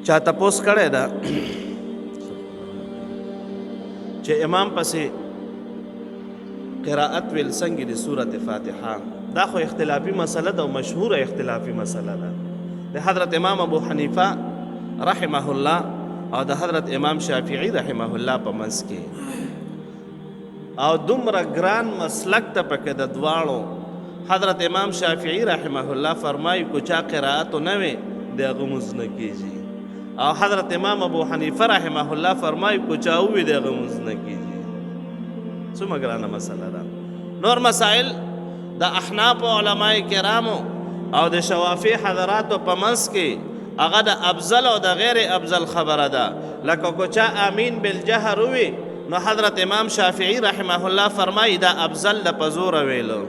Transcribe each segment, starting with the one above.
چا تپوس کړی ده چې امام پسې قرائت ویل څنګه د سورۃ فاتحه دا خو اختلافي مسله ده او مشهوره اختلافي مسله ده د حضرت امام ابو حنیفه رحمه الله او د حضرت امام شافعی رحمه الله په منځ کې او دومره ګران مسلک ته پکې د دواړو حضرت امام شافعی رحمه الله فرمایي کو چا قرائت نه وي دغه مونځ نه کیږي او حضرت امام ابو حنیفه رحمه الله فرمایي کو چا وي دغه مونځ نه کیږي څومره ګرانه مسله ده نور مسائل د احناف علماء کرامو او د شوافی حضراتو په منځ کې هغه د افضل او د غیر افضل خبره ده لکه کو چا امین بالجهر وي نو حضرت امام شافعی رحمه الله فرمایي دا افضل د پزور ویلو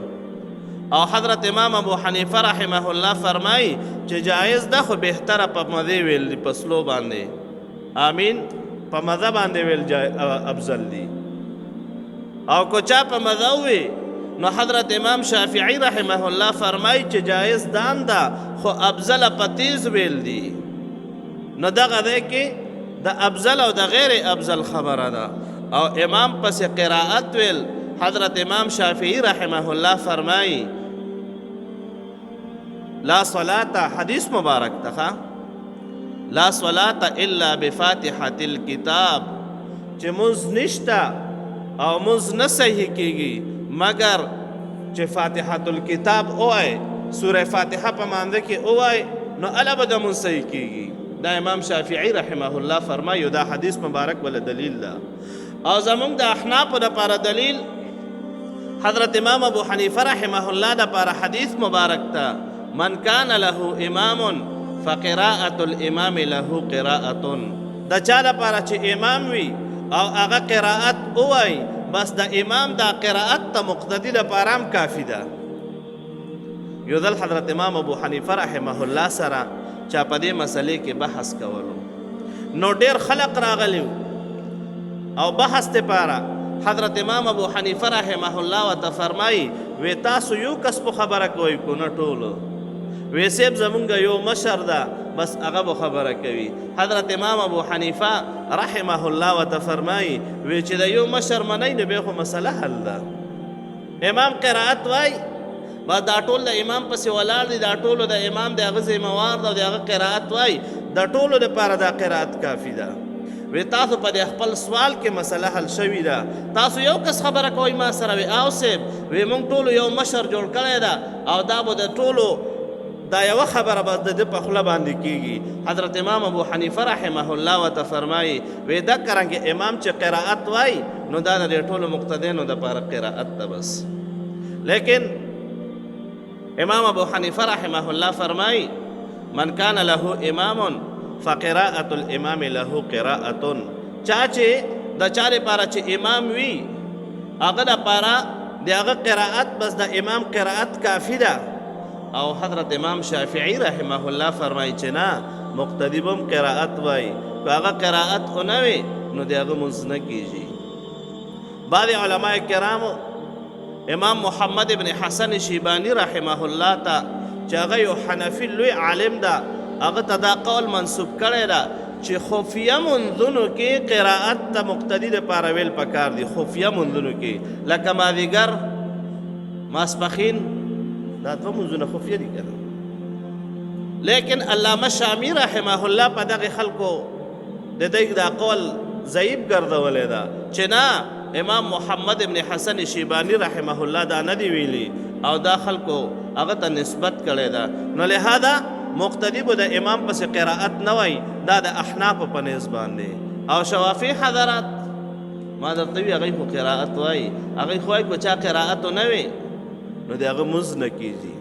او حضرت امام ابو حنیفه رحمه الله فرمایي چې جایز ده خو بهتره په مزه ویل دی په سلو باندې امین په مزه باندې ویل افضل دی او کو چا په مزه وي نو حضرت امام شافعی رحمه الله فرمایي چې جایز دان ده خو افضل په تیز ویل دی نو دغه دی کې د افضل او د غیر افضل خبره ده او امام پس قرائت ویل حضرت امام شافعی رحمه الله فرمایي لا صلاة حدیث مبارک تخا لا صلاة الا بفاتحة الكتاب چې مز نشتا او مز نه صحیح کیږي مگر چې فاتحة الكتاب اوای سوره فاتحه په مانده کې اوای نو الا به د مز صحیح کیږي دا امام شافعی رحمه الله فرمایي دا حدیث مبارک ول دلیل ده او زمونږ د احناف لپاره دلیل حضرت امام ابو حنیفه رحمه الله لپاره حدیث مبارک ته من کان له امام فقراءة الامام له قراءة د چا لپاره چې امام وي او هغه قراءت وای بس د امام دا قراءت ته مقتدی لپاره هم کافی ده یو ځل حضرت امام ابو حنیفه رحمه الله سره چا په دې مسلې کې بحث کولو نو ډېر خلق راغلیو او بحث لپاره حضرت امام ابو حنیفه رحمه الله وته فرمایي وی تاسو یو کس په خبره کوي کو نه ټولو وی سیب زمونږ یو مشر ده بس هغه به خبره کوي حضرت امام ابو حنیفه رحمه الله وته فرمایي وی چې د یو مشر منی نه به خو مسله حل ده امام قرائت وای با دا ټول د امام پسې ولاړ دي دا ټولو د امام د هغه ذمہوار ده او د هغه قرائت وای دا ټولو لپاره دا قرائت کافي ده وی تاسو په خپل سوال کې مسله حل شوې ده تاسو یو کس خبره کوئ ما سره وی او سیب وی موږ ټولو یو مشر جوړ کړی ده او دا به د ټولو دا یو خبره به د په خوله باندې کیږي حضرت امام ابو حنیفه رحمه الله وته فرمایي وی دا کرانګه امام چې قرائت وای نو دا د ټولو مقتدینو د لپاره قرائت ده بس لیکن امام ابو حنیفه رحمه الله فرمایي من کان له امام فقراءة الامام له قراءة چا چې د چا لپاره چې امام وي هغه لپاره د هغه قرائت بس د امام قرائت کافی ده او حضرت امام شافعی رحمه الله فرمایي چې نه مقتدی بم قرائت وای که هغه قرائت نه وي نو د هغه مونځ نه کیږي بعض علماء کرامو امام محمد ابن حسن شیبانی رحمه الله ته چې هغه یو حنفي لوی عالم ده هغه ته دا قول منسوب کړی ده چې خفیه منځونو کې قرائت ته مقتدی لپاره ویل پکار دي خفیه منځونو کې لکه مازدیګر ماسپښین دا دوه منځونه خفیه دي کنه لیکن علامه شامی رحمه الله په دغه خلکو د دې دا قول ضعیف ګرځولې ده چې نه امام محمد ابن حسن شیبانی رحمه الله دا نه دی ویلي او دا خلکو هغه ته نسبت کړی ده نو لهذا مقتدی به د امام پس قرائت نه وای دا د احناف په نسبت باندې او شوافی حضرات ما درته وی هغه قرائت وای هغه خو چا قرائت نه وي نو د هغه مز نه کیږي